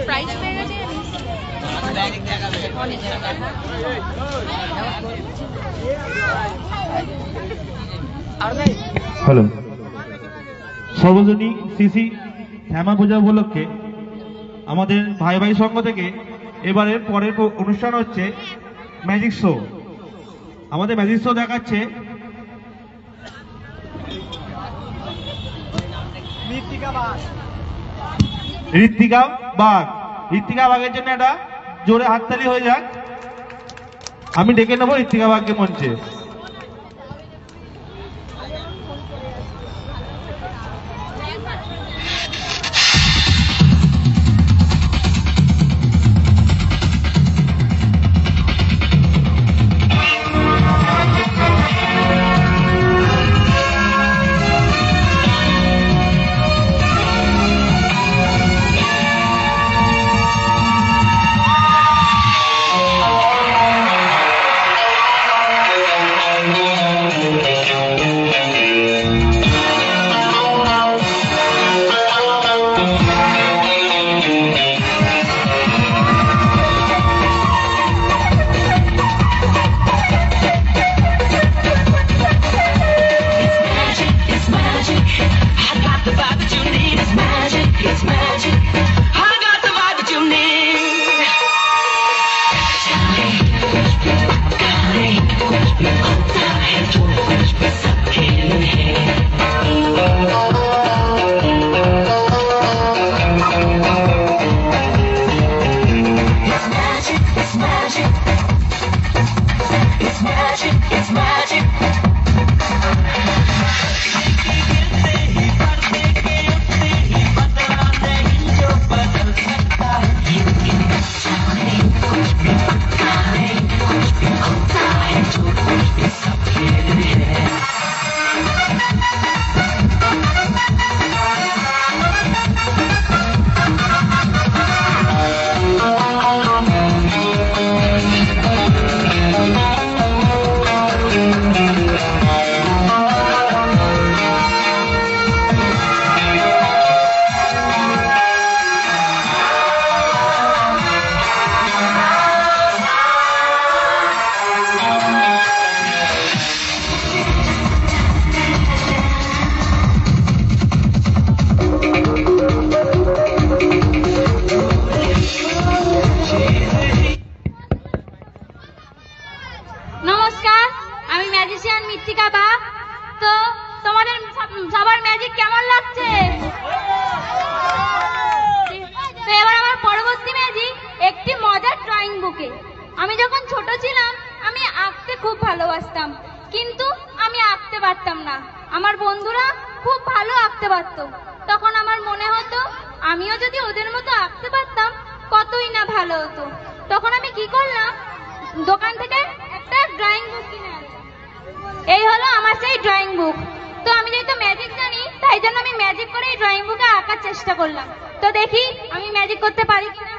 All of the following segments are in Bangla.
প্রাইস পেয়ে গেছে হ্যালো, সর্বজনী সিসি শ্যামা পূজা উপলক্ষে আমাদের ভাই ভাই সংঘ থেকে এবারের পরের অনুষ্ঠান হচ্ছে ম্যাজিক শো। আমাদের ম্যাজিক শো দেখাচ্ছে ঋত্বিকা বাঘ। ঋত্বিকা বাঘের জন্য একটা জোরে হাততালি হয়ে যাক। আমি ডেকে নেবো ঋত্বিকা বাঘকে মঞ্চে। আমি যখন ছোট ছিলাম আমি আঁকতে খুব ভালোবাসতাম, কিন্তু আমি আঁকতে পারতাম না। আমার বন্ধুরা খুব ভালো আঁকতে পারত। তখন আমার মনে হতো আমিও যদি ওদের মতো আঁকতে পারতাম কতই না ভালো হতো। তখন আমি কি করলাম, দোকান থেকে একটা ড্রয়িং বুক কিনে আনলাম। এই হলো আমার সেই ড্রয়িং বুক। তো আমি যেহেতু ম্যাজিক জানি, তাই জন্য আমি ম্যাজিক করে এই ড্রয়িং বুকে আঁকার চেষ্টা করলাম। তো দেখি আমি ম্যাজিক করতে পারি কিনা।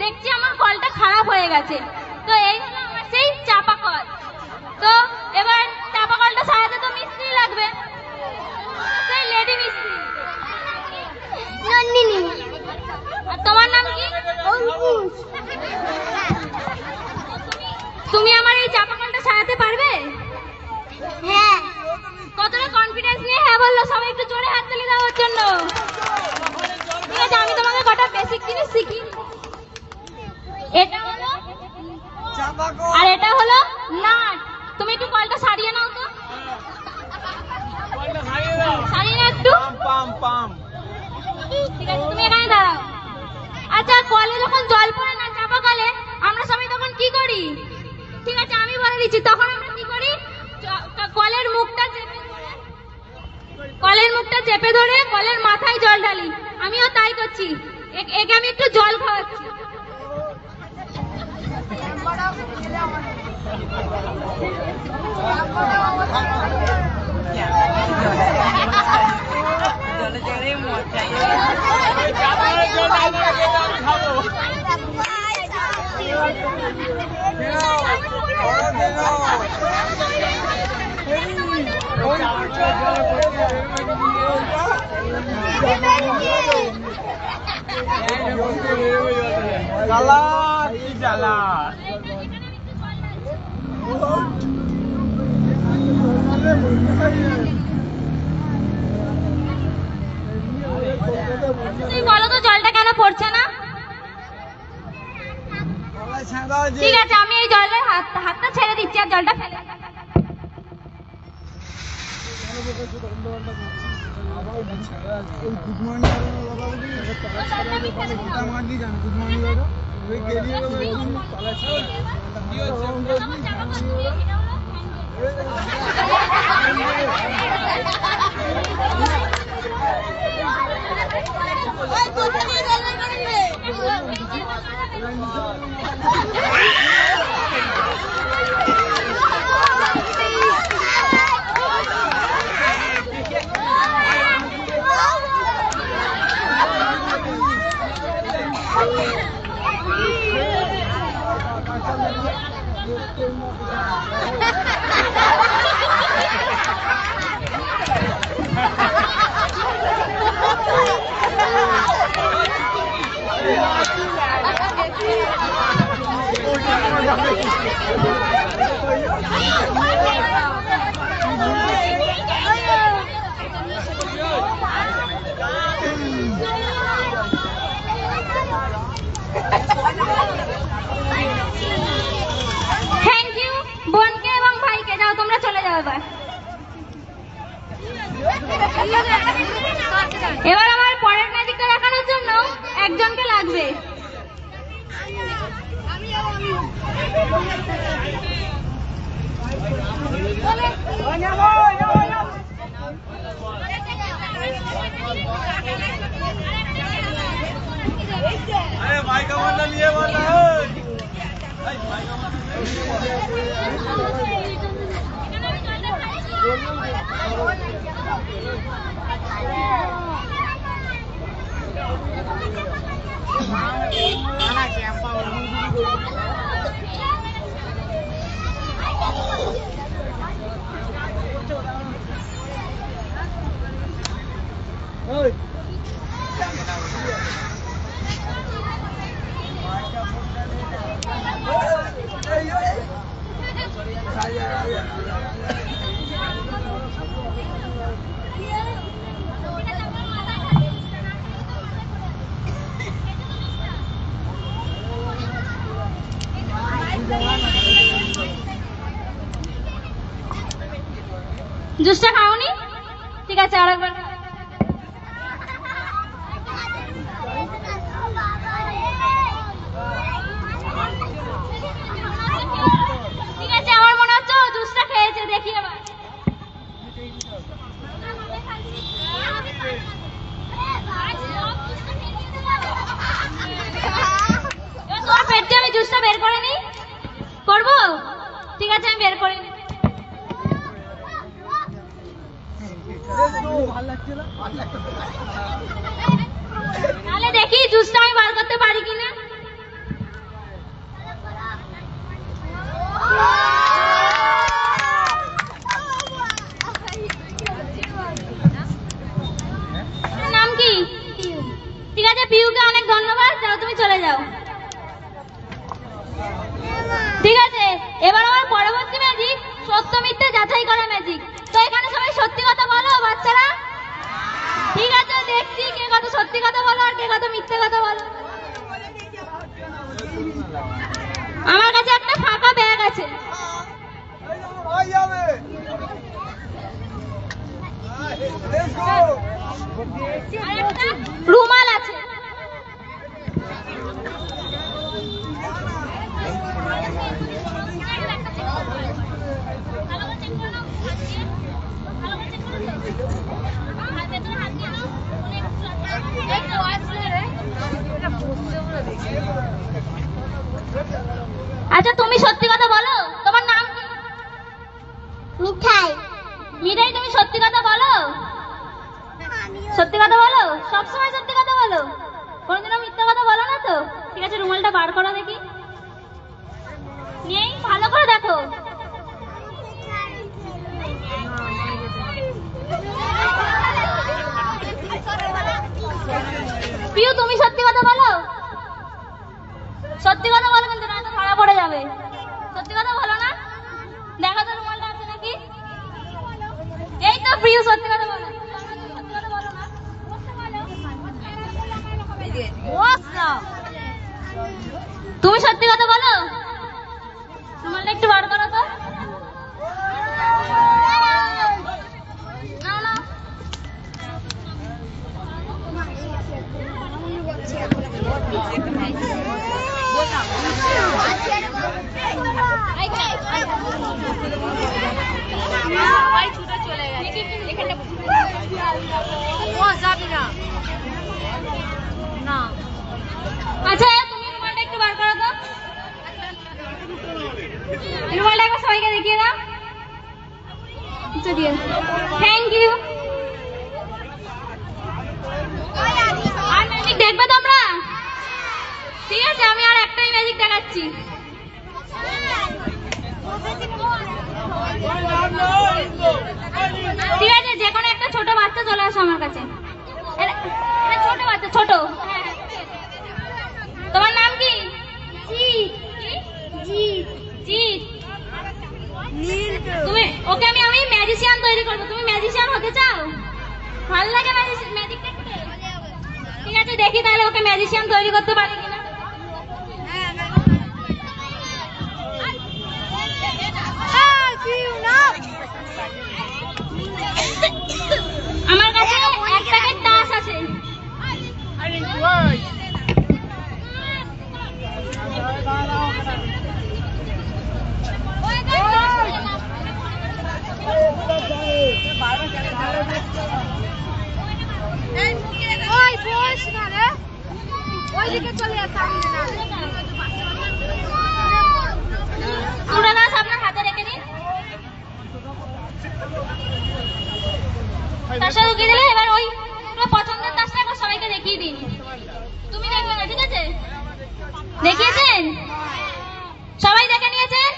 দেখছি আমার কলটা খারাপ হয়ে গেছে। তো এই হলো আমার সেই চাপা কল। তো এবার চাপা কলটা সারাতে তো মিস্ত্রি লাগবে, সেই লেডি মিস্ত্রি। নন্দিনী। আর তোমার নাম কি? অঙ্কুশ। তুমি আমার এই চাপা কলটা সারাতে পারবে? হ্যাঁ। কতটা কনফিডেন্স নিয়ে হ্যাঁ বললো? সবাই একটু জোরে হাততালি দাও ওর জন্য। ঠিক আছে, আমি তোমাকে কটা বেসিক জিনিস শিখি। এটা হলো আর এটা হলো নাট। তুমি একটু কলটা সারিয়ে নাও তো, সারিয়ে নাও একটু। ঠিক আছে, তুমি এখানে দাঁড়াও। আচ্ছা, কলে যখন জল পড়ে না চাপা কলে, আমরা সবাই তখন কি করি? ঠিক আছে, আমি বলে দিচ্ছি। তখন আমরা কি করি? কলের মুখটা চেপে ধরে কলের মাথায় জল ঢালি। আমিও তাই করছি। একে আমি একটু জল খাওয়াচ্ছি। বলো তো জলটা কেন পড়ছে না? ঠিক আছে, আমি এই জলের হাতটা ছেড়ে দিচ্ছি আর জলটা ফেলে। থ্যাংক ইউ বোনকে এবং ভাইকে। যাও, তোমরা চলে যাও এবার। এবার আমার পরের ম্যাজিকটা দেখানোর জন্য একজনকে লাগবে। अरे भाई का मतलब ये वाला है। জুসটা খাওনি? ঠিক আছে, আরেকবার। জুসটা বের করে নি? করবো? ঠিক আছে, আমি বের করে নি। তাহলে দেখি জুসটা আমি বার করতে পারি কিনা। নাম কি? ঠিক আছে, পিউকে অনেক ধন্যবাদ। যাও, তুমি চলে যাও। ঠিক আছে, এবার আমার পরবর্তী ম্যাজিক সত্য মিথ্যে যাচাই করা ম্যাজিক। তো এখানে সবাই সত্যি কথা বলো বাচ্চারা। ঠিক আছে, দেখছি কে কত সত্যি কথা বলো আর কে কত মিথ্যে কথা বলো। আমার কাছে একটা ফাঁকা ব্যাগ আছে, আর একটা রুমাল আছে। আচ্ছা, তুমি সত্যি কথা বলো। তোমার নাম কি? মিঠাই। মিঠাই, তুমি সত্যি কথা বলো? সত্যি কথা বলো? সবসময় সত্যি কথা বলো? কোনোদিনও মিথ্যা কথা বলো না তো? ঠিক আছে, রুমালটা বার করো দেখি। নেই? ভালো করে দেখো। পিউ, তুমি সত্যি কথা বলো? সত্যি কথা বলো, কিন্তু না তো ধরা পড়ে যাবে। সত্যি কথা বলো না? দেখো তো রুমালটা আছে নাকি। এই তো প্রিয়, সত্যি কথা বলো। সত্যি কথা বলো না? তুমি সত্যি কথা বলো? রুমালটা একটু বার করো তো। নাও, নাও। আচ্ছা, তুমি রুমালটা একটু বার করো তো। রুমালটা একবার সবাইকে দেখিয়ে দাও। Thank you. আর ম্যাজিক দেখবে তোমরা? ঠিক আছে, আমি আর একটাই ম্যাজিক দেখাচ্ছি। ঠিক আছে, যে কোনো একটা ছোট বাচ্চা চলে আসো আমার কাছে। ছোট বাচ্চা, ছোট। তোমার নাম কি? জিৎ। তুমি ওকে আমি ম্যাজিশিয়ান তৈরি করবো। তুমি ম্যাজিশিয়ান হতে চাও? ভালো লাগে ম্যাজিক দেখতে? ঠিক আছে, দেখি তাহলে ওকে ম্যাজিশিয়ান তৈরি করতে পারি কিনা। আমার কাছে এক প্যাকেট তাস আছে। আপনার হাতে রেখে দিন। তাসটা ঢুকিয়ে দিলে এবার ওই পছন্দের তাসটা একবার সবাইকে দেখিয়ে দিন। তুমি দেখবে না, ঠিক আছে? দেখিয়েছেন? সবাই দেখে নিয়েছেন?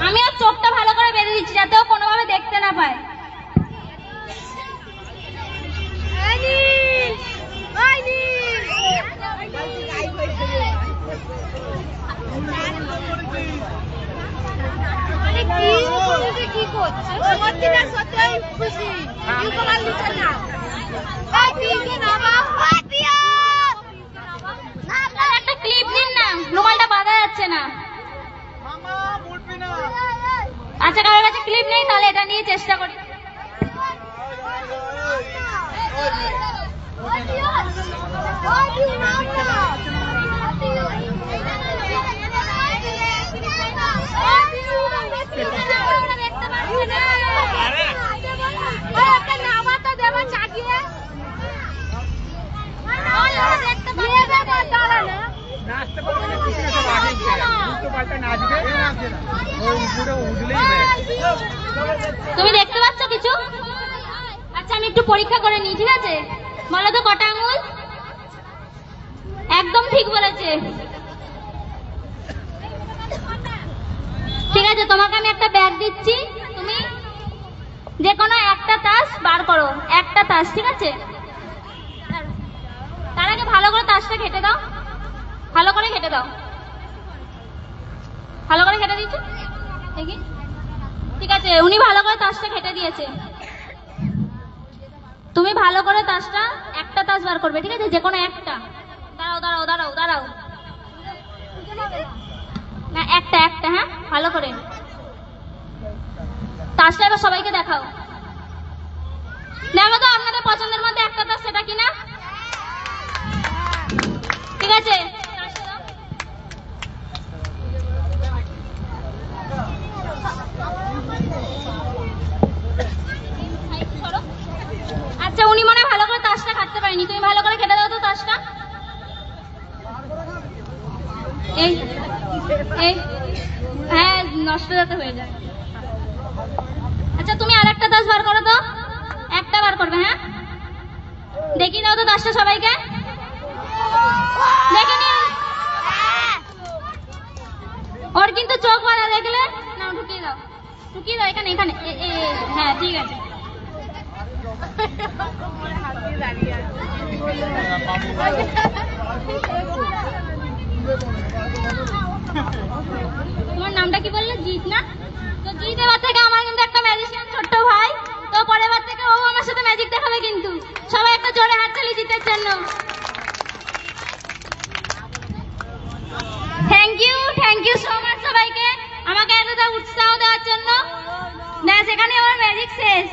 আমি ওর চোখটা ভালো করে বেঁধে দিচ্ছি যাতে ও কোনোভাবে দেখতে না পায়। কি করছো? একটা ক্লিপ নিন না, রুমালটা বাঁধা যাচ্ছে না। আচ্ছা, কারোর কাছে ক্লিপ নেই? তাহলে এটা নিয়ে চেষ্টা করি। তুমি দেখতে পাচ্ছ কিছু? আচ্ছা আমি একটু পরীক্ষা করে নিই, ঠিক আছে? বলো তো কটা আঙুল? একদম ঠিক বলেছে। ঠিক আছে, তোমাকে আমি একটা ব্যাগ দিচ্ছি, তুমি যে কোনো একটা তাস বার করো, একটা তাস, ঠিক আছে? তার আগে ভালো করে তাসটা ঘেটে দাও, ভালো করে ঘেটে দাও, ভালো করে ঘেটে দিচ্ছ, ঠিক আছে? উনি ভালো করে তাসটা ঘেটে দিয়েছে। তুমি ভালো করে তাসটা, একটা তাস বার করবে, ঠিক আছে? যে কোনো একটা। দাঁড়াও দাঁড়াও দাঁড়াও দাঁড়াও, না একটা একটা, হ্যাঁ ভালো করে তাসটা এবার সবাইকে দেখাও। দেখো তো আপনাদের পছন্দের মধ্যে একটা তাস সেটা কিনা। ঠিক আছে, আচ্ছা উনি মনে হয় ভালো করে তাসটা কাটতে পারেনি, তুমি ভালো করে কেটে দাও তো তাসটা। এই এই হ্যাঁ, নষ্ট যাতে হয়ে যায়। আচ্ছা তুমি আর একটা তাস বার করো তো, একটা বার করবে, হ্যাঁ? দেখিয়ে দাও তো তাসটা সবাইকে, দেখে নিন। ওর কিন্তু চোখ বাঁধা, দেখলে না? ঢুকিয়ে দাও, ঢুকিয়ে দাও এখানে এখানে, হ্যাঁ ঠিক আছে। তোমার নামটা কি বললে? জিৎ না? তো জিৎ এবার থেকে আমার কিন্তু একটা ম্যাজিশিয়ান ছোট্ট ভাই, তো পরের বার থেকে ও আমার সাথে ম্যাজিক দেখাবে কিন্তু। সবাই একটা জোরে হাততালি জিতের জন্য। থ্যাংক ইউ সো মাচ সবাইকে আমাকে এতটা উৎসাহ দেওয়ার জন্য। ব্যাস এখানে আমার ম্যাজিক শেষ।